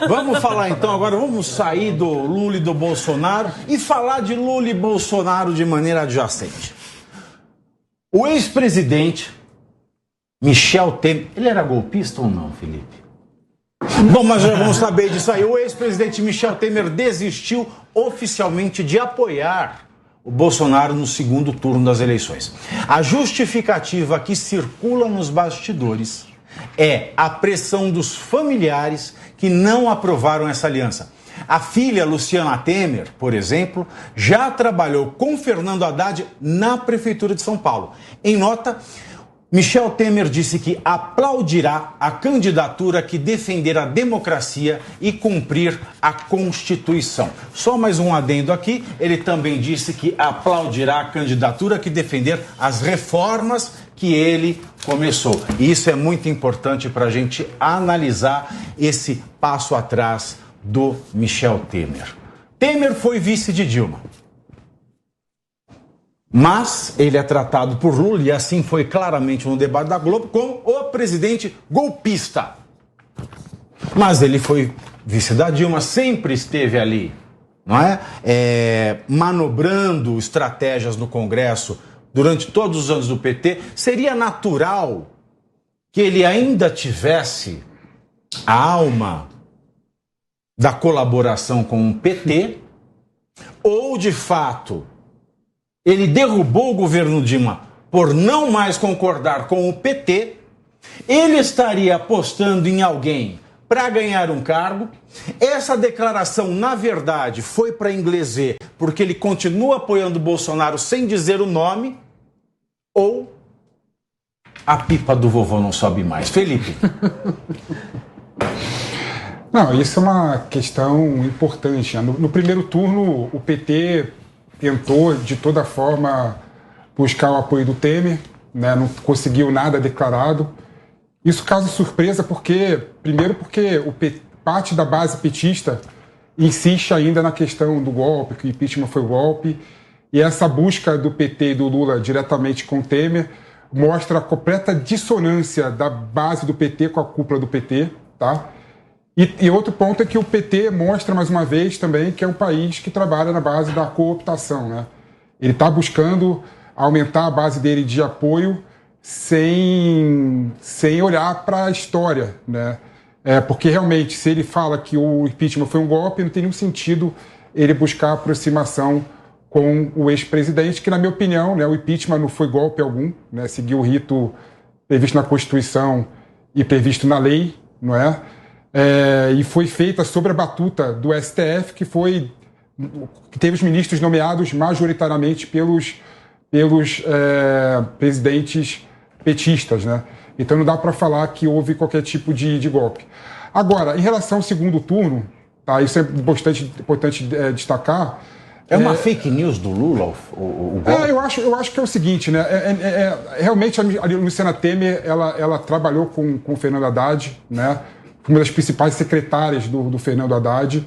Vamos falar então agora, vamos sair do Lula e do Bolsonaro e falar de Lula e Bolsonaro de maneira adjacente. O ex-presidente Michel Temer, ele era golpista ou não, Felipe? Bom, mas já vamos saber disso aí. O ex-presidente Michel Temer desistiu oficialmente de apoiar o Bolsonaro no segundo turno das eleições. A justificativa que circula nos bastidores é a pressão dos familiares que não aprovaram essa aliança. A filha Luciana Temer, por exemplo, já trabalhou com Fernando Haddad na Prefeitura de São Paulo. Em nota, Michel Temer disse que aplaudirá a candidatura que defender a democracia e cumprir a Constituição. Só mais um adendo aqui, ele também disse que aplaudirá a candidatura que defender as reformas que ele começou. E isso é muito importante para a gente analisar esse passo atrás do Michel Temer. Temer foi vice de Dilma. Mas ele é tratado por Lula, e assim foi claramente no debate da Globo, como o presidente golpista. Mas ele foi vice da Dilma, sempre esteve ali, não é? Manobrando estratégias no Congresso durante todos os anos do PT. Seria natural que ele ainda tivesse a alma da colaboração com o PT, ou de fato ele derrubou o governo Dilma por não mais concordar com o PT, ele estaria apostando em alguém para ganhar um cargo. Essa declaração, na verdade, foi para inglês ver, porque ele continua apoiando o Bolsonaro sem dizer o nome, ou a pipa do vovô não sobe mais. Felipe. Não, isso é uma questão importante. No primeiro turno, o PT tentou, de toda forma, buscar o apoio do Temer, né? Não conseguiu nada declarado. Isso causa surpresa primeiro porque parte da base petista insiste ainda na questão do golpe, que o impeachment foi golpe, e essa busca do PT e do Lula diretamente com o Temer mostra a completa dissonância da base do PT com a cúpula do PT, tá? E outro ponto é que o PT mostra, mais uma vez, também que é um país que trabalha na base da cooptação, né? Ele está buscando aumentar a base dele de apoio sem olhar para a história, né? Porque, realmente, se ele fala que o impeachment foi um golpe, não tem nenhum sentido ele buscar aproximação com o ex-presidente, que, na minha opinião, né, o impeachment não foi golpe algum, né? Seguiu o rito previsto na Constituição e previsto na lei, não é? E foi feita sobre a batuta do STF, que teve os ministros nomeados majoritariamente pelos presidentes petistas, né? Então não dá para falar que houve qualquer tipo de golpe. Agora, em relação ao segundo turno, tá, isso é importante destacar. É uma fake news do Lula, o golpe? Eu acho que é o seguinte, né? Realmente a Luciana Temer ela trabalhou com o Fernando Haddad, né? Uma das principais secretárias do Fernando Haddad,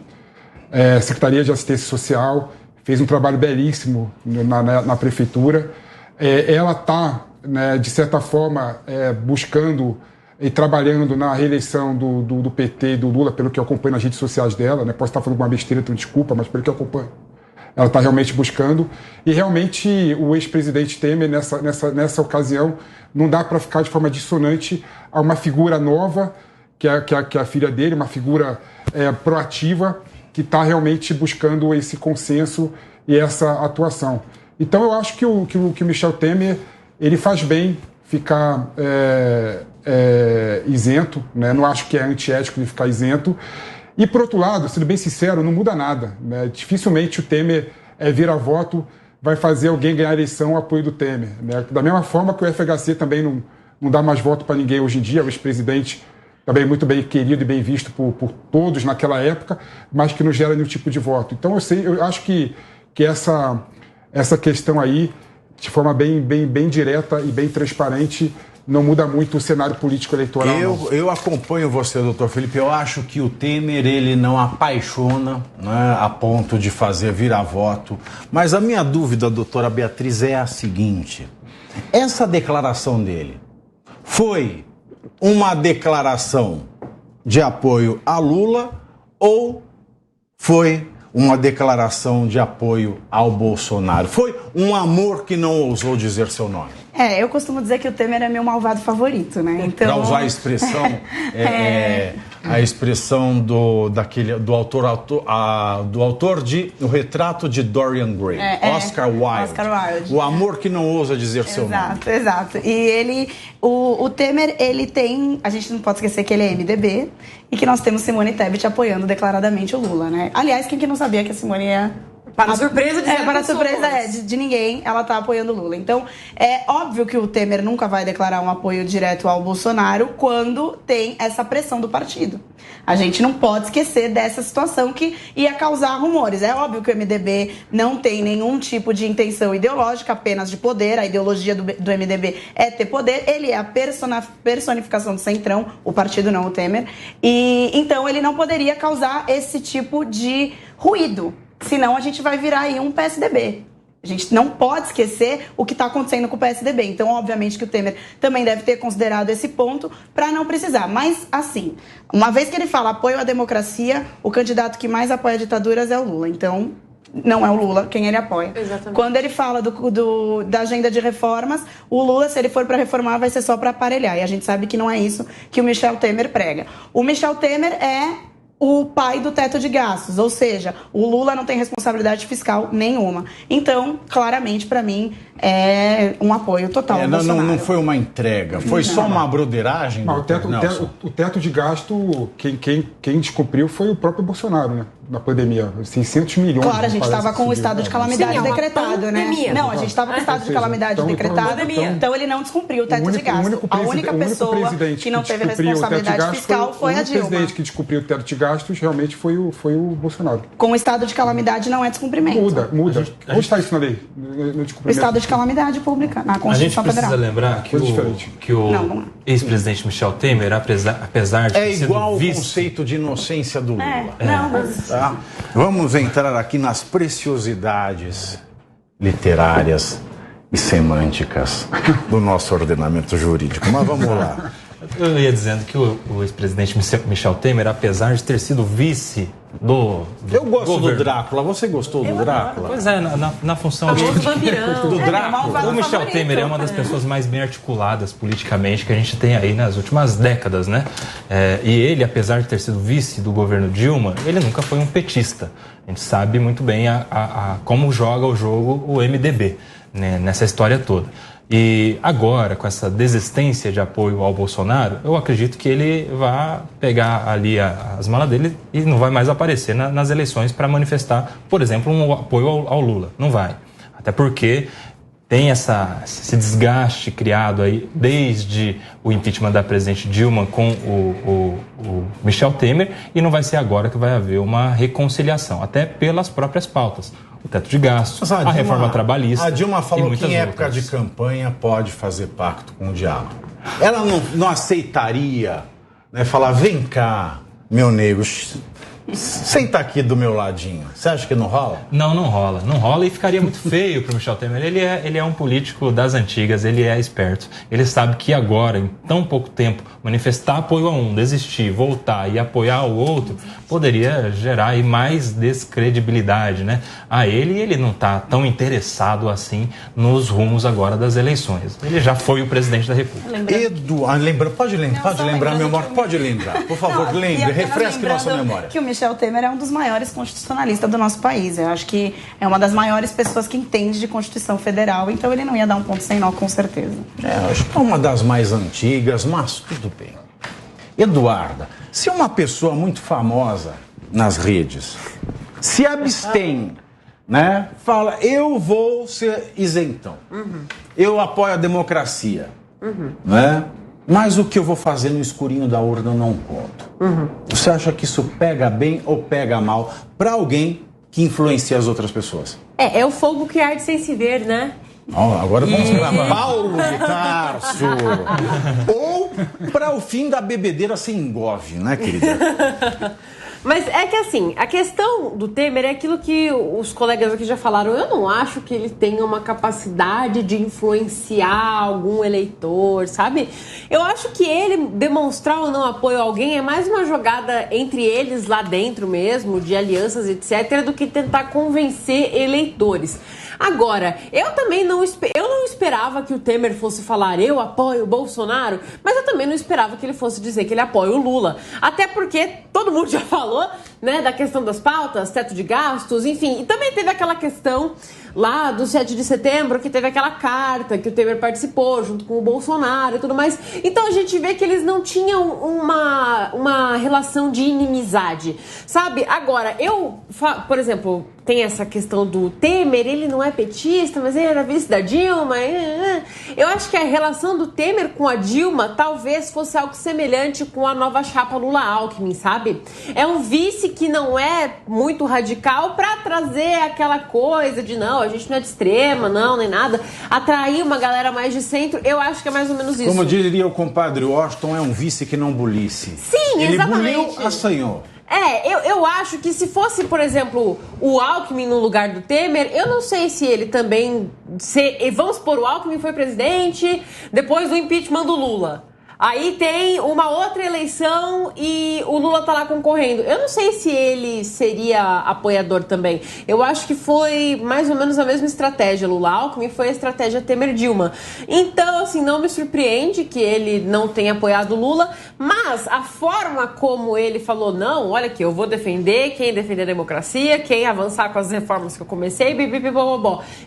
Secretaria de Assistência Social, fez um trabalho belíssimo na prefeitura. Ela está, né, de certa forma, buscando e trabalhando na reeleição do PT e do Lula, pelo que eu acompanho nas redes sociais dela, né? Posso estar falando uma besteira, então desculpa, mas pelo que eu acompanho, ela está realmente buscando. E realmente o ex-presidente Temer, nessa ocasião, não dá para ficar de forma dissonante a uma figura nova, que é a filha dele, uma figura proativa, que está realmente buscando esse consenso e essa atuação. Então eu acho que o Michel Temer ele faz bem ficar isento, né? Não acho que é antiético ele ficar isento. E, por outro lado, sendo bem sincero, não muda nada, né? Dificilmente o Temer vira-voto vai fazer alguém ganhar a eleição ao apoio do Temer, né? Da mesma forma que o FHC também não dá mais voto para ninguém hoje em dia, o ex-presidente também muito bem querido e bem visto por todos naquela época, mas que não gera nenhum tipo de voto. Então eu acho que essa questão aí, de forma bem direta e bem transparente, não muda muito o cenário político eleitoral. Eu acompanho você, doutor Felipe. Eu acho que o Temer ele não apaixona, né, a ponto de fazer virar voto. Mas a minha dúvida, doutora Beatriz, é a seguinte: essa declaração dele foi uma declaração de apoio a Lula ou foi uma declaração de apoio ao Bolsonaro? Foi um amor que não ousou dizer seu nome? Eu costumo dizer que o Temer é meu malvado favorito, né? Então... Para usar a expressão, a expressão do autor de O Retrato de Dorian Gray, Oscar Wilde. O amor que não ousa dizer seu nome. Exato. E o Temer, ele tem, a gente não pode esquecer que ele é MDB e que nós temos Simone Tebet apoiando declaradamente o Lula, né? Aliás, quem que não sabia que a Simone ia... Para surpresa de ninguém, ela tá apoiando o Lula. Então, é óbvio que o Temer nunca vai declarar um apoio direto ao Bolsonaro quando tem essa pressão do partido. A gente não pode esquecer dessa situação que ia causar rumores. É óbvio que o MDB não tem nenhum tipo de intenção ideológica, apenas de poder. A ideologia do MDB é ter poder. Ele é a personificação do Centrão, o partido não, o Temer. E então ele não poderia causar esse tipo de ruído. Senão a gente vai virar aí um PSDB. A gente não pode esquecer o que está acontecendo com o PSDB. Então, obviamente que o Temer também deve ter considerado esse ponto para não precisar. Mas, assim, uma vez que ele fala apoio à democracia, o candidato que mais apoia ditaduras é o Lula. Então, não é o Lula quem ele apoia. Exatamente. Quando ele fala da agenda de reformas, o Lula, se ele for para reformar, vai ser só para aparelhar. E a gente sabe que não é isso que o Michel Temer prega. O Michel Temer é o pai do teto de gastos, ou seja, o Lula não tem responsabilidade fiscal nenhuma. Então, claramente, para mim, é um apoio total ao Bolsonaro. Não foi uma entrega, foi só uma broderagem? Não, o teto de gasto, quem descumpriu foi o próprio Bolsonaro, né? Na pandemia, 600 milhões. Claro, a gente estava com o estado de calamidade decretado, né? Não, a gente estava com o estado de calamidade decretado, então ele não descumpriu o teto de gasto. A única pessoa que não teve responsabilidade fiscal foi a Dilma. O presidente que descumpriu o teto de gastos realmente foi o Bolsonaro. Com o estado de calamidade não é descumprimento. Muda. Onde está isso na lei? O estado de calamidade pública, na Constituição Federal. A gente precisa lembrar que o ex-presidente Michel Temer, apesar de ter sido igual vice... o conceito de inocência do Lula. Não, mas... Tá? Vamos entrar aqui nas preciosidades literárias e semânticas do nosso ordenamento jurídico. Mas vamos lá. Eu ia dizendo que o ex-presidente Michel Temer, apesar de ter sido vice do Eu gosto governo. do Drácula. Você gostou do Drácula? Pois é, na função Famoso vampirão. do Drácula. O Michel Temer é uma das pessoas mais bem articuladas politicamente que a gente tem aí nas últimas décadas, né? E ele, apesar de ter sido vice do governo Dilma, ele nunca foi um petista. A gente sabe muito bem como joga o jogo o MDB, né, nessa história toda. E agora, com essa desistência de apoio ao Bolsonaro, eu acredito que ele vai pegar ali as malas dele e não vai mais aparecer nas eleições para manifestar, por exemplo, um apoio ao Lula. Não vai. Até porque tem esse desgaste criado aí desde o impeachment da presidente Dilma com o Michel Temer, e não vai ser agora que vai haver uma reconciliação, até pelas próprias pautas. O teto de gastos, a reforma trabalhista. A Dilma falou que em época outras. de campanha pode fazer pacto com o diabo. Ela não aceitaria, né, falar, vem cá, meu nego, senta aqui do meu ladinho. Você acha que não rola? Não rola. Não rola e ficaria muito feio para o Michel Temer. Ele é um político das antigas, ele é esperto. Ele sabe que agora, em tão pouco tempo, manifestar apoio a um, desistir, voltar e apoiar o outro, poderia gerar aí mais descredibilidade, né, a ele, e ele não está tão interessado assim nos rumos agora das eleições. Ele já foi o presidente da República. Pode lembrar, meu amor, pode lembrar. Por favor, lembre, refresque nossa memória. Que o Michel Temer é um dos maiores constitucionalistas do nosso país. Eu acho que é uma das maiores pessoas que entende de Constituição Federal, então ele não ia dar um ponto sem nó, com certeza. Eu acho que é uma das mais antigas, mas tudo bem. Eduarda, se uma pessoa muito famosa nas redes se abstém, né, fala, eu vou ser isentão, eu apoio a democracia, né? Mas o que eu vou fazer no escurinho da urna eu não conto. Você acha que isso pega bem ou pega mal para alguém que influencia as outras pessoas? É o fogo que arde sem se ver, né? Agora vamos para Paulo de Tarso. Ou para o fim da bebedeira sem engove, né, querida? Mas é que assim, a questão do Temer é aquilo que os colegas aqui já falaram. Eu não acho que ele tenha uma capacidade de influenciar algum eleitor, sabe? Eu acho que ele demonstrar ou não apoio a alguém é mais uma jogada entre eles lá dentro mesmo, de alianças, etc., do que tentar convencer eleitores. Agora, eu também não esperava que o Temer fosse falar eu apoio o Bolsonaro, mas eu também não esperava que ele fosse dizer que ele apoia o Lula. Até porque todo mundo já falou, né, da questão das pautas, teto de gastos, enfim. E também teve aquela questão lá do 7 de setembro, que teve aquela carta que o Temer participou junto com o Bolsonaro e tudo mais. Então a gente vê que eles não tinham uma relação de inimizade, sabe? Agora, por exemplo, tem essa questão do Temer, ele não é petista, mas ele era vice da Dilma. Eu acho que a relação do Temer com a Dilma talvez fosse algo semelhante com a nova chapa Lula-Alckmin, sabe? É um vice que não é muito radical pra trazer aquela coisa de não, a gente não é de extrema, não, nem nada. Atrair uma galera mais de centro, eu acho que é mais ou menos isso. Como diria o compadre Washington, é um vice que não bulice. Sim, exatamente. Ele buliu, assanhou. Eu acho que se fosse, por exemplo, o Alckmin no lugar do Temer, eu não sei se ele também... Vamos supor, o Alckmin foi presidente depois do impeachment do Lula. Aí tem uma outra eleição e o Lula tá lá concorrendo. Eu não sei se ele seria apoiador também. Eu acho que foi mais ou menos a mesma estratégia. Lula-Alckmin foi a estratégia Temer-Dilma. Então, assim, não me surpreende que ele não tenha apoiado o Lula, mas a forma como ele falou, não, olha aqui, eu vou defender quem defender a democracia, quem avançar com as reformas que eu comecei,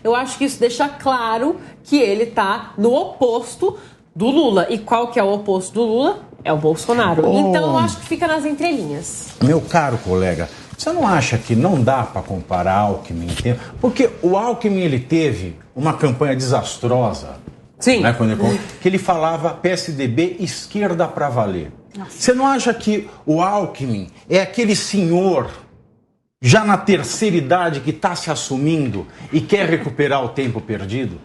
eu acho que isso deixa claro que ele tá no oposto do Lula. E qual que é o oposto do Lula? É o Bolsonaro. Então eu acho que fica nas entrelinhas. Meu caro colega, você não acha que não dá para comparar Alckmin? Porque o Alckmin, ele teve uma campanha desastrosa. Sim. Né, que ele falava PSDB esquerda para valer. Nossa. Você não acha que o Alckmin é aquele senhor já na terceira idade que está se assumindo e quer recuperar o tempo perdido?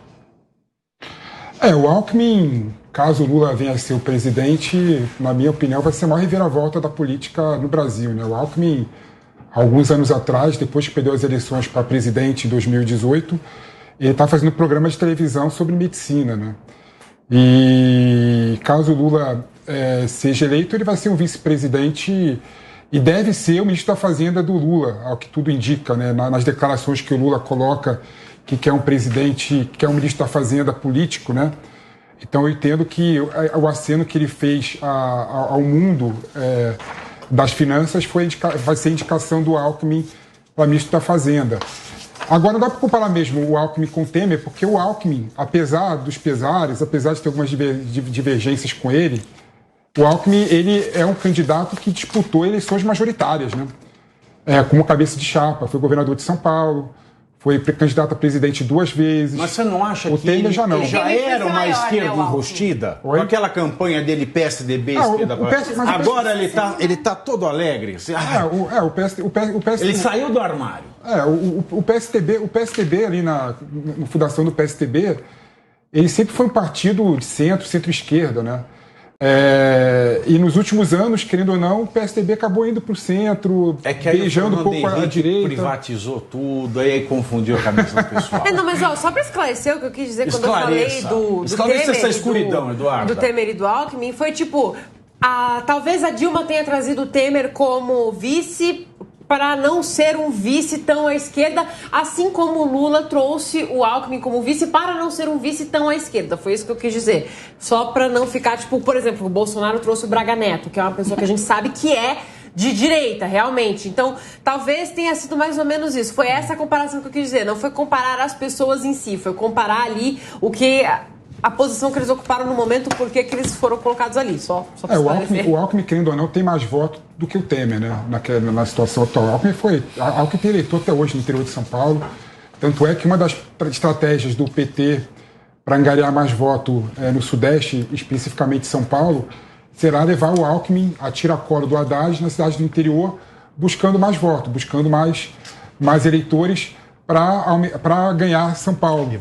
O Alckmin, caso o Lula venha a ser o presidente, na minha opinião, vai ser a maior reviravolta da política no Brasil, né? O Alckmin, alguns anos atrás, depois que perdeu as eleições para presidente em 2018, ele está fazendo um programa de televisão sobre medicina, né? E caso o Lula seja eleito, ele vai ser um vice-presidente e deve ser o ministro da Fazenda do Lula, ao que tudo indica, né? Nas declarações que o Lula coloca, que quer um presidente, que quer um ministro da Fazenda político, né? Então eu entendo que o aceno que ele fez ao mundo das finanças vai ser indicação do Alckmin para ministro da Fazenda. Agora não dá para comparar mesmo o Alckmin com o Temer, porque o Alckmin, apesar dos pesares, apesar de ter algumas divergências com ele, o Alckmin ele é um candidato que disputou eleições majoritárias, né? Como cabeça de chapa, foi governador de São Paulo, foi candidato a presidente 2 vezes. Mas você não acha o que Temer já não. Ele já era uma esquerda enrostida? Com aquela campanha dele PSDB, esquerda para... Agora ele tá todo alegre. O PSDB, ele saiu do armário. O PSDB ali na fundação do PSDB, ele sempre foi um partido de centro-esquerda, né? E nos últimos anos, querendo ou não, o PSDB acabou indo para o centro, beijando um pouco a direita. Privatizou tudo, aí confundiu a cabeça do pessoal. Não, mas só para esclarecer o que eu quis dizer quando eu falei do Temer, essa escuridão, Eduardo. Do Temer e do Alckmin, foi tipo, talvez a Dilma tenha trazido o Temer como vice para não ser um vice tão à esquerda, assim como o Lula trouxe o Alckmin como vice para não ser um vice tão à esquerda. Foi isso que eu quis dizer. Só para não ficar, tipo, por exemplo, o Bolsonaro trouxe o Braga Neto, que é uma pessoa que a gente sabe que é de direita, realmente. Então, talvez tenha sido mais ou menos isso. Foi essa a comparação que eu quis dizer. Não foi comparar as pessoas em si, foi comparar ali a posição que eles ocuparam no momento, porque que eles foram colocados ali, só para o Alckmin, querendo ou não, tem mais votos do que o Temer, né? Na situação atual. O Alckmin tem eleitor até hoje no interior de São Paulo. Tanto é que uma das estratégias do PT para angariar mais voto no Sudeste, especificamente São Paulo, será levar o Alckmin a tiracolo do Haddad na cidade do interior, buscando mais votos, buscando mais eleitores para ganhar São Paulo.